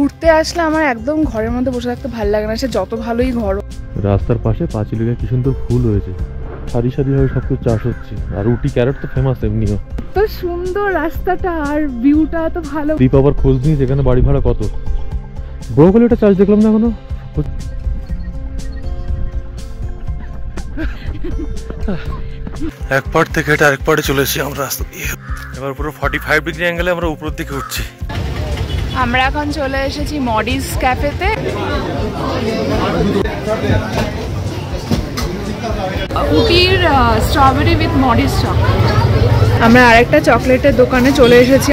ঘুরতে আসলে আমার একদম ঘরের মধ্যে বসে থাকতে ভালো লাগে না, সে যত ভালোই ঘর। রাস্তার পাশে পাঁচিলের কি সুন্দর ফুল হয়েছে, সারি সারি ভাবে সবকিছু চাষ হচ্ছে। আর উটি ক্যারট তো ফেমাস এমনিও। তো সুন্দর রাস্তাটা আর ভিউটা এত ভালো। দীপ আবার খোঁজ নিয়ে যেখানে বাড়ি ভাড়া কত, ব্রোকলিটা চার্জ দেখলাম না এখনো। এক পার্ট থেকে এটা আরেক পার্টে চলে এসেছি আমরা রাস্তা দিয়ে। এবার পুরো 45 ডিগ্রি অ্যাঙ্গেলে আমরা উপরের দিকে উঠছি। আমরা এখন চলে এসেছি মডিস ক্যাফেতে। উটির স্ট্রবেরি উইথ মডিস চকলেট। আমরা আরেকটা চকলেটের দোকানে চলে এসেছি।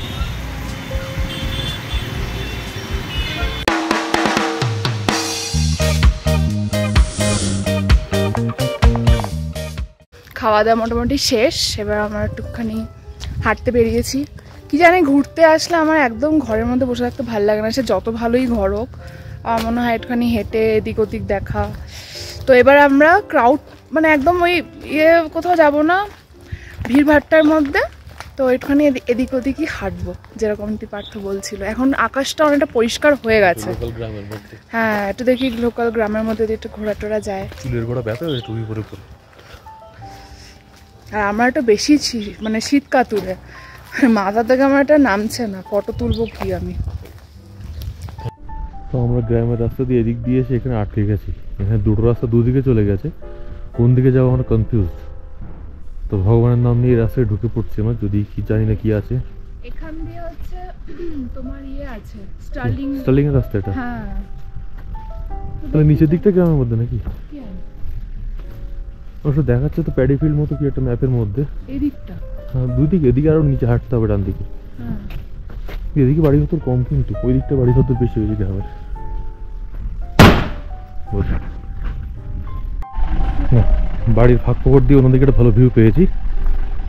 খাওয়া দাওয়া মোটামুটি শেষ, এবার আমরা একটুখানি হাঁটতে বেরিয়েছি। কি জানি ঘুরতে আসলে আমার একদম ঘরের মধ্যে বসে থাকতে ভালো লাগে না, সে যত ভালোই ঘর হোক। আমার মনে হয় একটুখানি হেঁটে এদিক ওদিক দেখা। তো এবার আমরা ক্রাউড মানে একদম ওই কোথাও যাব না ভিড়ভাট্টার মধ্যে, তো একটুখানি এদিক ওদিকই হাঁটবো যেরকম পার্থ বলছিল। এখন আকাশটা অনেকটা পরিষ্কার হয়ে গেছে। হ্যাঁ, একটু দেখি লোকাল গ্রামের মধ্যে একটু ঘোরা টোরা যায়। চুলের গোড়া ব্যথা হয়েছে টুপি পরে পরে। আর আমরা একটু বেশি মানে শীত কাতুরে, মাথা থেকে আমার এটা নামছে না, ফটো তুলবো কি আমি। তো আমরা গ্রামের রাস্তা দিয়ে এদিক দিয়ে এসে এখানে আটকে গেছি। এখানে দুটো রাস্তা দুদিকে চলে গেছে, কোন দিকে যাবো আমরা কনফিউজ। তো ভগবানের নাম নিয়ে রাস্তায় ঢুকে পড়ছি আমরা, যদি কি জানি না কি আছে। এখান দিয়ে হচ্ছে তোমার আছে স্টার্লিং এর রাস্তা এটা। হ্যাঁ, তাহলে নিচের দিকটা গ্রামের মধ্যে নাকি? অবশ্য দেখাচ্ছে তো প্যাডি ফিল্ড মতো কি একটা ম্যাপের মধ্যে। এই দিকটা হ্যাঁ, দুই দিকে, এদিকে আরো নিচে হাঁটতে হবে ডান দিকে। এদিকে বাড়ি ঘর কম, কিন্তু ওই দিকটা বাড়ি ঘর বেশি হয়েছে গ্রামের। বাড়ির ফাঁক ফোকর দিয়ে অন্যদিকে একটা ভালো ভিউ পেয়েছি,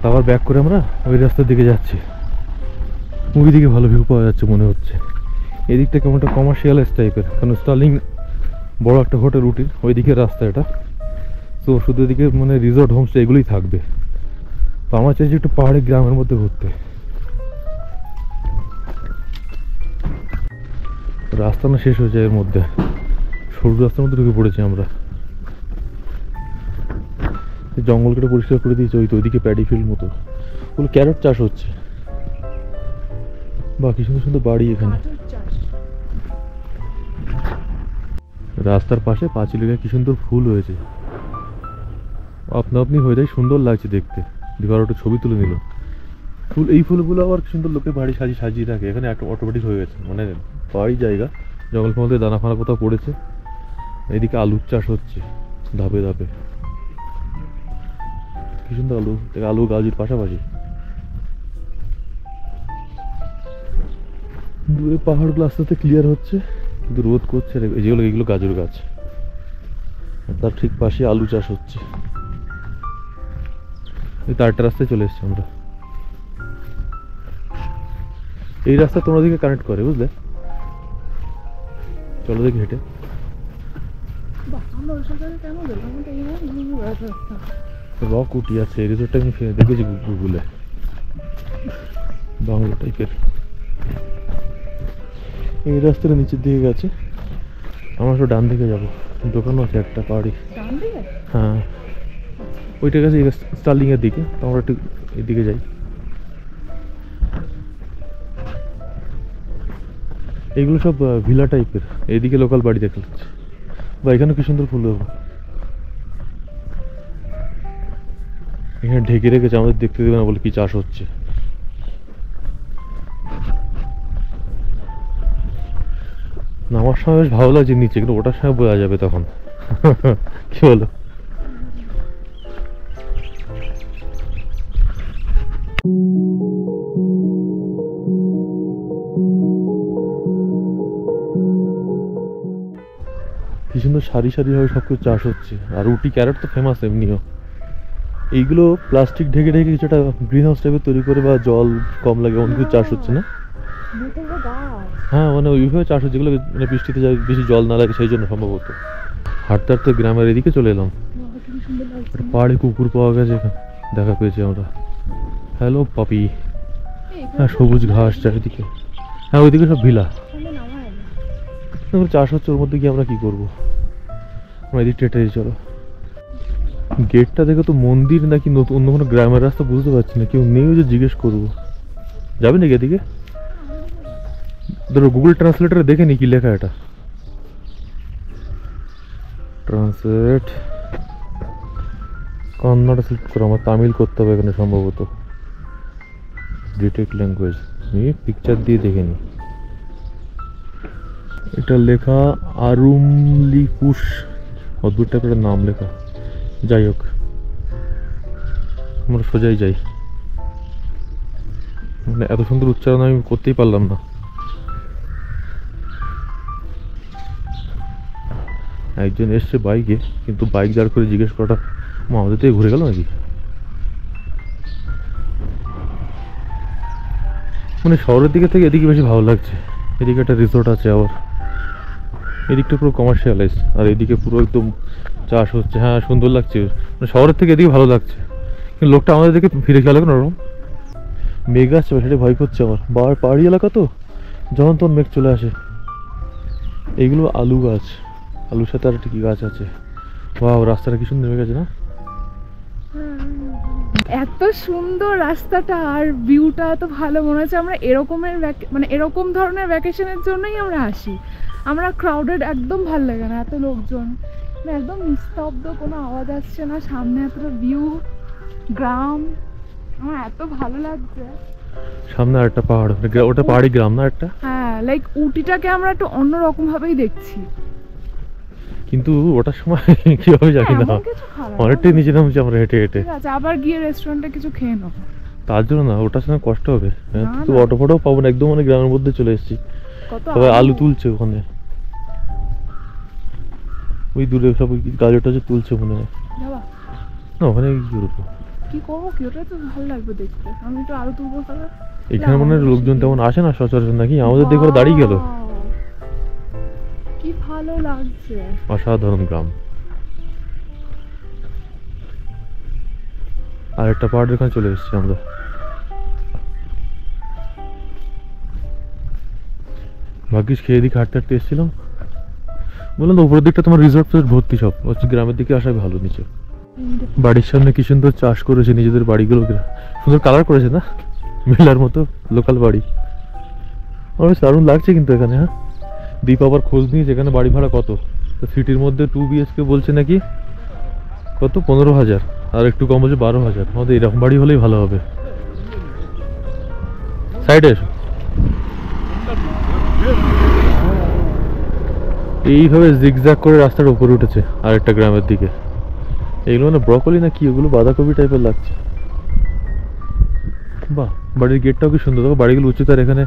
আবার ব্যাক করে আমরা ওই রাস্তার দিকে যাচ্ছি। ওই দিকে ভালো ভিউ পাওয়া যাচ্ছে মনে হচ্ছে। এদিকটা কেমন একটা কমার্শিয়ালাইজ টাইপের, কারণ স্টার্লিং বড় একটা হোটেল উটির ওই দিকের রাস্তা এটা। তো শুধু এদিকে মানে রিসোর্ট হোমস্টে এগুলোই থাকবে। তো আমার চাইছি একটু পাহাড়ি গ্রামের মধ্যে ঘুরতে। রাস্তা না শেষ হয়ে যায় এর মধ্যে, সরু রাস্তার মধ্যে ঢুকে পড়েছি আমরা। জঙ্গল কেটে পরিষ্কার করে দিয়েছে, ওই তো ওইদিকে প্যাডি ফিল্ড মতো, ওগুলো ক্যারট চাষ হচ্ছে। বাকি সুন্দর সুন্দর বাড়ি এখানে। রাস্তার পাশে পাঁচিলের কি সুন্দর ফুল হয়েছে, আপনা আপনি হয়ে যায়, সুন্দর লাগছে দেখতে। দিবার ওটা ছবি তুলে নিল। ফুল, এই ফুলগুলো আবার সুন্দর লোকের বাড়ি সাজিয়ে রাখে। এখানে একটা অটোমেটিক হয়ে গেছে, মানে পাহাড়ি জায়গা, জঙ্গল ফঙ্গল দানা ফানা কোথাও পড়েছে। এদিকে আলুর চাষ হচ্ছে ধাপে ধাপে, কি সুন্দর আলু, আলু গাজর পাশাপাশি। দূরে পাহাড়গুলো আস্তে আস্তে ক্লিয়ার হচ্ছে, কিন্তু রোদ করছে। যেগুলো এগুলো গাজর গাছ, তার ঠিক পাশে আলু চাষ হচ্ছে। এই তারটা রাস্তায় চলে এসছি আমরা। এই রাস্তা তোমরা দিকে কানেক্ট করে, বুঝলে? চলো দেখি হেঁটে। রক উটি আছে, এই রিসোর্টটা আমি দেখেছি গুগলে, বাংলা টাইপের। এই রাস্তাটা নিচের দিকে গেছে, আমরা সব ডান দিকে যাবো। দোকানও আছে একটা পাহাড়ি। হ্যাঁ, ওইটা গেছে স্টার্লিং এর দিকে, তো আমরা একটু এদিকে যাই। এইগুলো সব ভিলা টাইপের, এইদিকে লোকাল বাড়ি দেখা যাচ্ছে। বা এখানে কি সুন্দর ফুল দেবো, এখানে ঢেকে রেখেছে, আমাদের দেখতে দেবে না বলে কি চাষ হচ্ছে। আমার সময় বেশ ভালো লাগছে নিচে, কিন্তু ওটার সময় বোঝা যাবে তখন। কি বলো? কি সুন্দর সারি সারি ভাবে সবকিছু চাষ হচ্ছে। আর উটি ক্যারট তো ফেমাস এমনিও। এইগুলো প্লাস্টিক ঢেকে ঢেকে কিছুটা গ্রিন হাউস টাইপের তৈরি করে, বা জল কম লাগে এমন কিছু চাষ হচ্ছে না? হ্যাঁ, মানে ওইভাবে চাষ হচ্ছে, যেগুলো মানে বৃষ্টিতে যায় বেশি জল না লাগে সেই জন্য সম্ভবত। হাঁটতে হাঁটতে গ্রামের এদিকে চলে এলাম। পাহাড়ে কুকুর পাওয়া গেছে, দেখা পেয়েছি আমরা। হ্যালো পাপি। হ্যাঁ, সবুজ ঘাস চারিদিকে। হ্যাঁ, ওইদিকে সব ভিলা। চাষ হচ্ছে, ওর মধ্যে গিয়ে আমরা কি করবো? আমরা এদিক টেটে চলো। গেটটা দেখে তো মন্দির নাকি নতুন অন্য কোনো গ্রামের রাস্তা বুঝতে পারছি না। কেউ নেই যে জিজ্ঞেস করবো। যাবে নাকি এদিকে? ধরো গুগল ট্রান্সলেটারে দেখে নি কি লেখা এটা। ট্রান্সলেট কন্নড় সিলেক্ট করো, আমার তামিল করতে হবে এখানে সম্ভবত। ডিটেক্ট ল্যাঙ্গুয়েজ, আমি পিকচার দিয়ে দেখে নি। এটা লেখা আরুমলিকুশ, অদ্ভুত টাইপের নাম লেখা। যাই হোক, আমরা সোজাই যাই। মানে এত সুন্দর উচ্চারণ আমি করতেই পারলাম না। একজন এসছে বাইকে, কিন্তু বাইক দাঁড় করে জিজ্ঞেস করাটা আমাদের থেকে ঘুরে গেল নাকি? মানে শহরের দিকে থেকে এদিকে বেশি ভালো লাগছে। এদিকে একটা রিসোর্ট আছে, আবার এদিকটা পুরো কমার্শিয়ালাইজ, আর এদিকে পুরো একদম চাষ হচ্ছে। হ্যাঁ, সুন্দর লাগছে। মানে শহরের থেকে এদিকে ভালো লাগছে, কিন্তু লোকটা আমাদের দিকে ফিরে খেয়াল না ওরকম। মেঘ আসছে, সেটা ভয় করছে আমার। পাহাড়ি এলাকা তো, যখন তখন মেঘ চলে আসে। এইগুলো আলু গাছ, আলুর সাথে আর একটা কি গাছ আছে। বাহ, রাস্তাটা কি সুন্দর হয়ে গেছে না? এত সুন্দর রাস্তাটা আর ভিউটা এত ভালো, মনে হচ্ছে আমরা এরকমের মানে এরকম ধরনের ভ্যাকেশনের জন্যই আমরা আসি। আমরা ক্রাউডেড একদম ভালো লাগে না, এত লোকজন, একদম নিস্তব্ধ, কোনো আওয়াজ আসছে না, সামনে এতটা ভিউ, গ্রাম, আমার এত ভালো লাগছে। সামনে আরেকটা পাহাড়, ওটা পাহাড়ি গ্রাম না একটা? হ্যাঁ, লাইক উটিটাকে আমরা একটু অন্যরকম ভাবেই দেখছি, কিন্তু ওটার সময় কিভাবে জানি না, অনেকটাই নিচে নামছি আমরা হেঁটে হেঁটে। আবার গিয়ে রেস্টুরেন্টে কিছু খেয়ে নেবো। তার জন্য না, ওটার সময় কষ্ট হবে। তো অটো ফটো পাবো না, একদম মানে গ্রামের মধ্যে চলে এসেছি। সবাই আলু তুলছে ওখানে, ওই দূরে সব গাছ টাছ তুলছে মনে হয়। না, ওখানে কি করবো, কি করবো, কি ওটা তো ভালো লাগবে দেখতে। আমি তো আলু তুলবো। এখানে মনে হয় লোকজন তেমন আসে না সচরাচর, নাকি? আমাদের দেখে দাঁড়িয়ে গেল। কি ভালো লাগছে, অসাধারণ গ্রাম। আর একটা পাহাড়ের এখানে চলে এসেছি আমরা। ভাগ্যিস খেয়ে দিকে হাঁটতে হাঁটতে এসেছিলাম। বললাম তো উপরের দিকটা তোমার রিসোর্ট ভর্তি, সব হচ্ছে গ্রামের দিকে আসাই ভালো। নিচে বাড়ির সামনে কি সুন্দর চাষ করেছে, নিজেদের বাড়িগুলো সুন্দর কালার করেছে না, মেলার মতো লোকাল বাড়ি। আমার বেশ দারুণ লাগছে কিন্তু এখানে। হ্যাঁ, দীপ আবার খোঁজ নিয়েছে এখানে বাড়ি ভাড়া কত। তো সিটির মধ্যে 2 BHK বলছে নাকি কত 15,000, আর একটু কম বলছে 12,000। আমাদের এরকম বাড়ি হলেই ভালো হবে। সাইডে এসো। এইভাবে জিগজ্যাগ করে রাস্তার উপরে উঠেছে আরেকটা গ্রামের দিকে। এগুলো মানে ব্রকলি না কি, ওগুলো বাঁধাকপি টাইপের লাগছে। বাহ, বাড়ির গেটটাও কি সুন্দর। দেখো বাড়িগুলো উঁচু, তার এখানে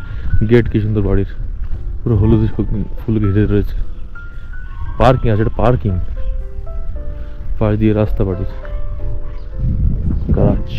গেট কি সুন্দর বাড়ির, পুরো হলুদ ফুল ঘিরে রয়েছে। পার্কিং আছে, এটা পার্কিং, পাশ দিয়ে রাস্তা বাড়ির। গাছ,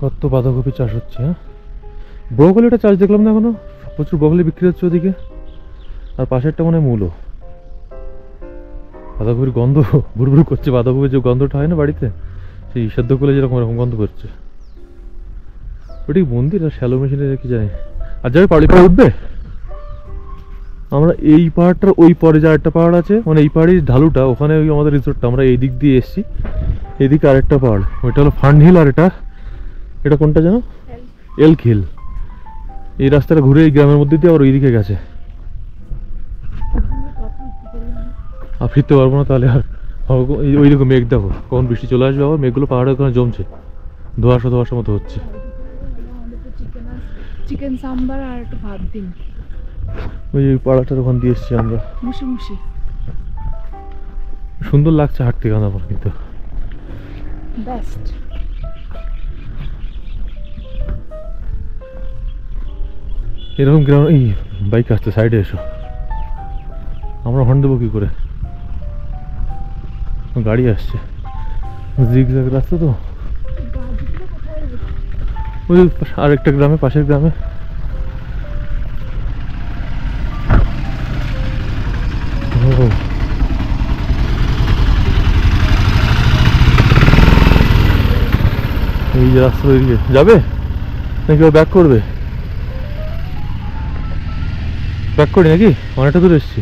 কত বাঁধাকপি চাষ হচ্ছে। হ্যাঁ, ব্রকলিটা চাষ দেখলাম না এখনো, প্রচুর ব্রকলি বিক্রি হচ্ছে ওদিকে। আর পাশেরটা মনে হয় মূলো। বাঁধাকপির গন্ধ ভুরভুর করছে, বাঁধাকপির যে গন্ধটা হয় না বাড়িতে, সেই সেদ্ধ করলে যেরকম এরকম গন্ধ করছে। ওটি মন্দির আর শ্যালো মেশিনের কি জানি। আর যাবে পাহাড়ি পাহাড় উঠবে, আমরা এই পাহাড়টার ওই পরে যে আরেকটা পাহাড় আছে, মানে এই পাহাড়ের ঢালুটা, ওখানে ওই আমাদের রিসোর্টটা, আমরা এই দিক দিয়ে এসেছি। এদিকে আরেকটা পাহাড়, ওইটা হলো ফান্ড হিল। আর এটা কোনটা জানো? এলক হিল। এই রাস্তাটা ঘুরে এই গ্রামের মধ্যে দিয়ে আবার ওই দিকে গেছে। আর ফিরতে পারবো না তাহলে। আর ওই দিকে মেঘ দেখো, কখন বৃষ্টি চলে আসবে আবার। মেঘগুলো পাহাড়ের ওখানে জমছে, ধোয়াশা মতো হচ্ছে। চিকেন সাম্বার আর একটু ভাত দিন। ওই পাড়াটার ওখান দিয়ে এসেছি আমরা। মুশি মুশি সুন্দর লাগছে হাঁটতে গান আমার, কিন্তু বেস্ট। এরকম গ্রাম। এই বাইক আসছে, সাইডে এসো। আমরা হর্ন দেবো কি করে? গাড়ি আসছে, জিগজ্যাগ রাস্তা তো। ওই আরেকটা গ্রামে, পাশের গ্রামে। এই যে রাস্তা বেরিয়ে যাবে নাকি ব্যাক করবে? ব্যাক করি নাকি? অনেকটা দূর এসছি।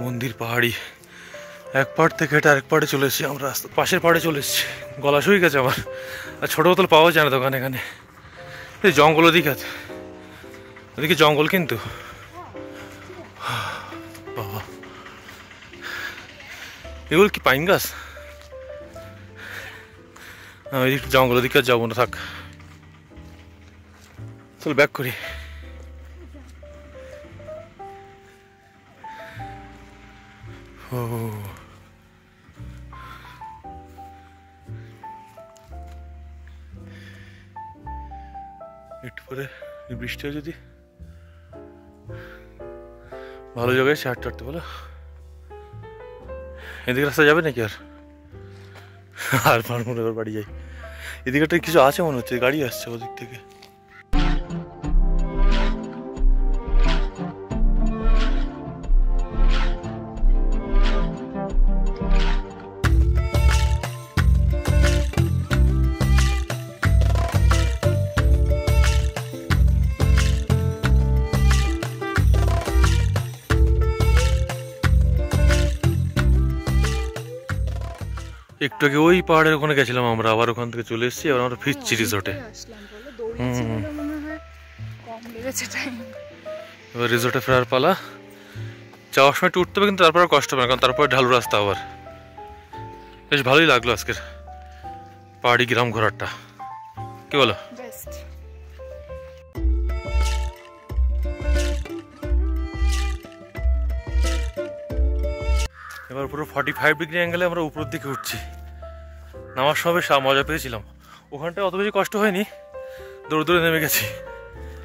মন্দির পাহাড়ি, এক পাড় থেকে এটা আরেক পাড়ে চলে এসেছি আমরা, রাস্তা পাশের পাড়ে চলে এসেছি। গলা শুয়ে গেছে আমার, আর ছোটো বোতল পাওয়া যায় না দোকানে। এখানে এই জঙ্গল ওদিকে আছে, ওদিকে জঙ্গল কিন্তু বাবা, এগুলো কি পাইন গাছ? ওইদিকে জঙ্গল, ওদিকে আর যাবো না, থাক চল ব্যাক করি। ও একটু পরে বৃষ্টি হয় যদি, ভালো জায়গায় সে হাঁটতে হাঁটতে বলো। এদিকে রাস্তা যাবে নাকি? আর পারবো না, এবার বাড়ি যাই। এদিকে একটা কিছু আছে মনে হচ্ছে, গাড়ি আসছে ওদিক থেকে। একটু আগে ওই পাহাড়ের ওখানে গেছিলাম আমরা, আবার ওখান থেকে চলে এসেছি, আবার আমরা ফিরছি রিসোর্টে। এবার রিসোর্টে ফেরার পালা। যাওয়ার সময় একটু উঠতে হবে, কিন্তু তারপরে কষ্ট হবে না, কারণ তারপরে ঢালু রাস্তা আবার। বেশ ভালোই লাগলো আজকের পাহাড়ি গ্রাম ঘোরারটা, কি বলো? এবার পুরো 45 ডিগ্রি অ্যাঙ্গেলে আমরা উপরের দিকে উঠছি। নামার সময় বেশ মজা পেয়েছিলাম, ওখানটায় অত বেশি কষ্ট হয়নি, দৌড়ে দৌড়ে নেমে গেছি।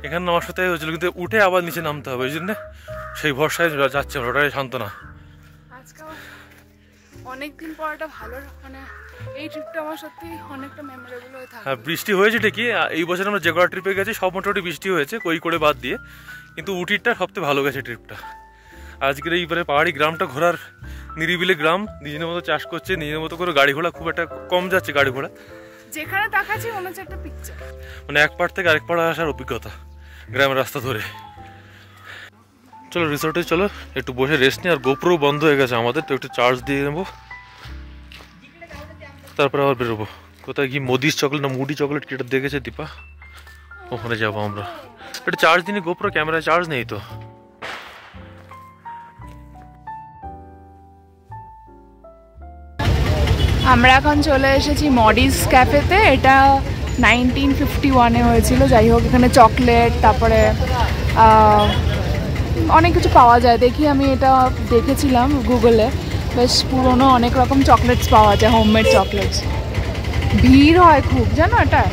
এখানে নামার সাথে হয়েছিল, কিন্তু উঠে আবার নিচে নামতে হবে, ওই জন্য সেই ভরসায় যাচ্ছে, ওটাই সান্ত্বনা। আজকে অনেকদিন পর একটা ভালো, মানে এই ট্রিপটা আমার সত্যি অনেকটা মেমোরেবল হয়ে থাকে। হ্যাঁ, বৃষ্টি হয়েছে ঠিকই, এই বছর আমরা যে কটা ট্রিপে গেছি সব মোটামুটি বৃষ্টি হয়েছে, কই করে বাদ দিয়ে, কিন্তু উটিরটা সবথেকে ভালো গেছে ট্রিপটা। আজকের এইবারে পাহাড়ি গ্রামটা ঘোরার, নিরিবিলি গ্রাম, নিজের মতো চাষ করছে, নিজের মতো করে গাড়ি ঘোড়া খুব একটা কম যাচ্ছে, গাড়ি ঘোড়া যেখানে তাকাচ্ছি মনে হচ্ছে একটা পিকচার, মানে এক পাড় থেকে আরেক পাড়ে আসার অভিজ্ঞতা গ্রামের রাস্তা ধরে। চলো রিসোর্টে চলো, একটু বসে রেস্ট নিই। আর গোপ্রো বন্ধ হয়ে গেছে আমাদের, তো একটু চার্জ দিয়ে নেবো, তারপরে আবার বেরোবো। কোথায় গিয়ে মোদিস চকলেট না মুডি চকলেট কেটে দেখেছে দীপা, ওখানে যাবো আমরা। একটু চার্জ দিনই, গোপ্রো ক্যামেরায় চার্জ নেই তো। আমরা এখন চলে এসেছি মডিস ক্যাফেতে। এটা 1951-এ হয়েছিল। যাই হোক, এখানে চকলেট, তারপরে অনেক কিছু পাওয়া যায়। দেখি, আমি এটা দেখেছিলাম গুগলে, বেশ পুরনো অনেক রকম চকলেটস পাওয়া যায়, হোমমেড চকলেটস। ভিড় হয় খুব, জানো এটা।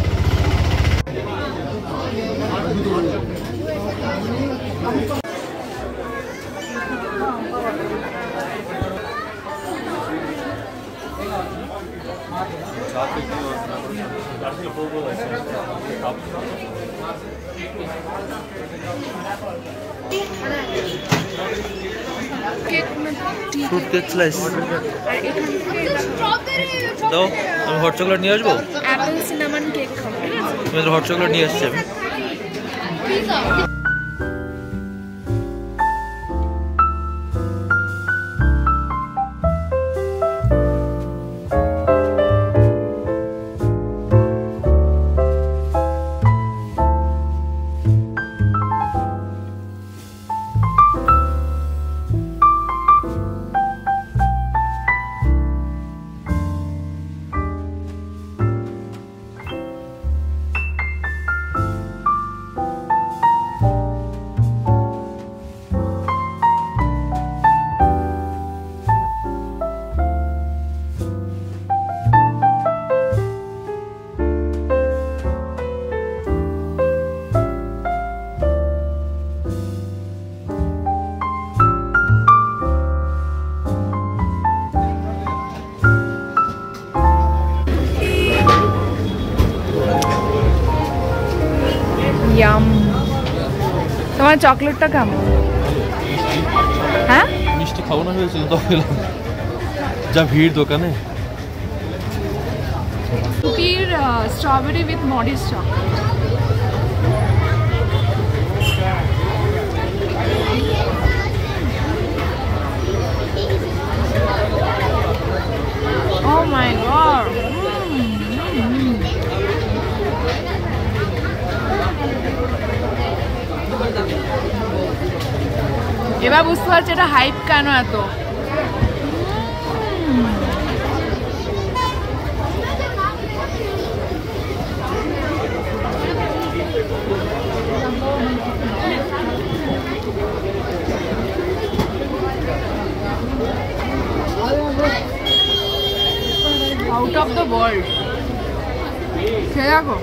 ফ্রুট কেক স্লাইস দাও, আমি হট চকলেট নিয়ে আসবো। অ্যাপেল সিনামন কেক খাবো, ঠিক আছে? তুমি হট চকলেট নিয়ে আসছি আমি। ইয়াম। তোমার চকলেটটা কেমন? হ্যাঁ মিষ্টি খাবো না হয়েছিল তো খেলাম, যা ভিড় দোকানে। কুকির strawberry with Morris chocolate. Oh my god! এবার বুঝতে পারছি এটা হাইপ কেন এত। Out of the world. খেয়ে দেখো,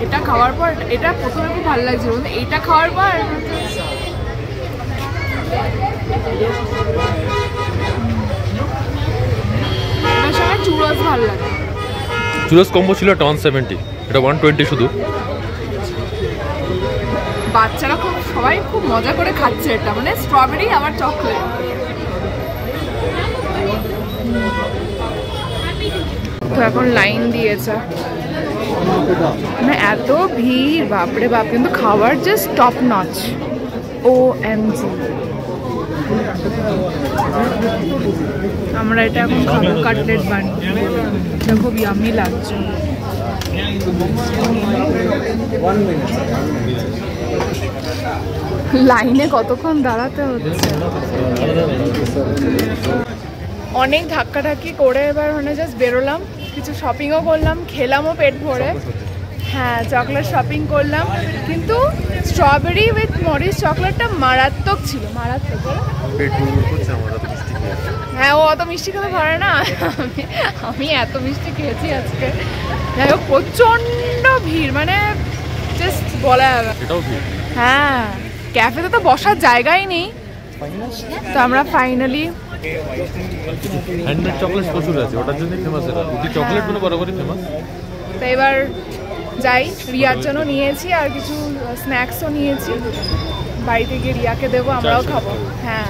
এটা খাওয়ার পর, এটা প্রথমে খুব ভালো লাগছিল, এইটা খাওয়ার পর এটার সঙ্গে চুরোস ভালো লাগে। চুরোস কম্বো ছিল 170, এটা 120 শুধু। বাচ্চারা খুব, সবাই খুব মজা করে খাচ্ছে এটা, মানে স্ট্রবেরি আবার চকলেট। তো এখন লাইন দিয়েছে, মানে এত ভিড়, বাপরে বাপ, কিন্তু খাবার জাস্ট টপ নচ। OMG, আমরা এটা এখন খাবো কাটলেট বানিয়ে, এটা খুব ইয়ামি লাগছে। লাইনে কতক্ষণ দাঁড়াতে হচ্ছে। অনেক ধাক্কাধাক্কি করে এবার মানে জাস্ট বেরোলাম, কিছু শপিংও করলাম, খেলামও পেট ভরে। হ্যাঁ, চকলেট শপিং করলাম, কিন্তু স্ট্রবেরি উইথ মরিস চকলেটটা মারাত্মক ছিল, মারাত্মক। হ্যাঁ, ও অত মিষ্টি খেতে পারে না, আমি এত মিষ্টি খেয়েছি আজকে। যাই হোক, প্রচণ্ড ভিড়, মানে জাস্ট বলা যাবে। হ্যাঁ, ক্যাফেতে তো বসার জায়গাই নেই। তো আমরা ফাইনালি হ্যান্ডমেড চকলেট প্রচুর আছে, ওটার জন্য ফেমাস এটা, উটি চকলেট গুলো বরাবরই ফেমাস। তো এবার যাই, রিয়ার জন্য নিয়েছি আর কিছু স্ন্যাক্সও নিয়েছি, বাড়িতে গিয়ে রিয়াকে দেবো, আমরাও খাবো। হ্যাঁ,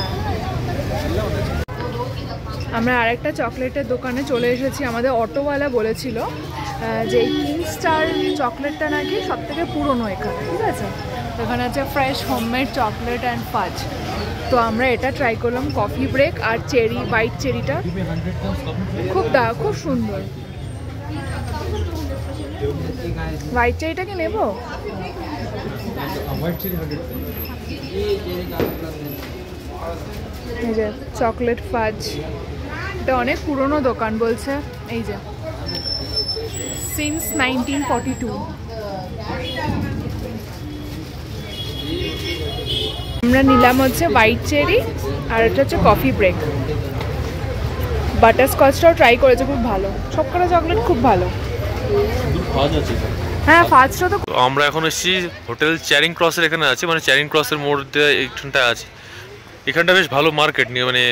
আমরা আরেকটা চকলেটের দোকানে চলে এসেছি। আমাদের অটোওয়ালা বলেছিল যে কিং স্টার চকলেটটা নাকি সব থেকে পুরনো এখানে, ঠিক আছে? এখানে আছে ফ্রেশ হোমমেড চকলেট অ্যান্ড ফাজ। তো আমরা এটা ট্রাই করলাম, কফি ব্রেক আর চেরি, হোয়াইট চেরিটা খুব সুন্দর। হোয়াইট চেরিটা কি নেবো? এই যে চকলেট ফাজ, এটা অনেক পুরনো দোকান বলছে, এই যে সিন্স 1942। আমরা নিলাম হচ্ছে হোয়াইট চেরি, আর এটা হচ্ছে কফি ব্রেক। বাটারস্কচটাও ট্রাই করেছে, খুব ভালো, সবকটা চকলেট খুব ভালো। হ্যাঁ, ফাজটা তো। আমরা এখন এসেছি হোটেল চ্যারিং ক্রসের এখানে আছি, মানে চ্যারিং ক্রসের মোড়ে এইখানটায় আছে। এখানটা বেশ ভালো মার্কেট নিয়ে, মানে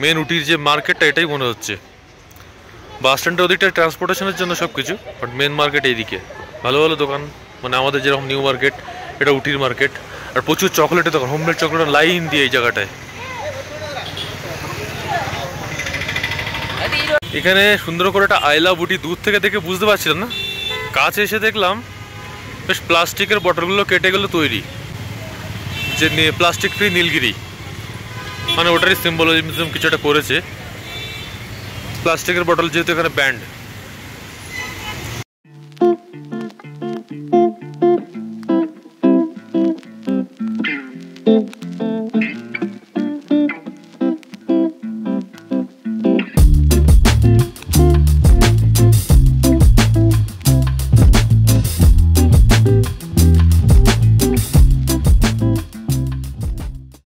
মেন উটির যে মার্কেটটা এটাই মনে হচ্ছে। বাস স্ট্যান্ডের ওদিকটা ট্রান্সপোর্টেশনের জন্য সব কিছু, বাট মেন মার্কেট এইদিকে ভালো ভালো দোকান, মানে আমাদের যেরকম নিউ মার্কেট, এটা উটির মার্কেট। আর প্রচুর চকলেটের দোকান, হোমমেড চকলেটের লাইন দিয়ে এই জায়গাটায়। এখানে সুন্দর করে একটা আই লাভ উটি, দূর থেকে দেখে বুঝতে পারছিলাম না, কাছে এসে দেখলাম বেশ প্লাস্টিকের বটলগুলো কেটে গেলো তৈরি, যে প্লাস্টিক ফ্রি নীলগিরি, মানে ওটারই সিম্বলিজম কিছু একটা করেছে। প্লাস্টিকের বটল যেহেতু এখানে ব্যান্ড,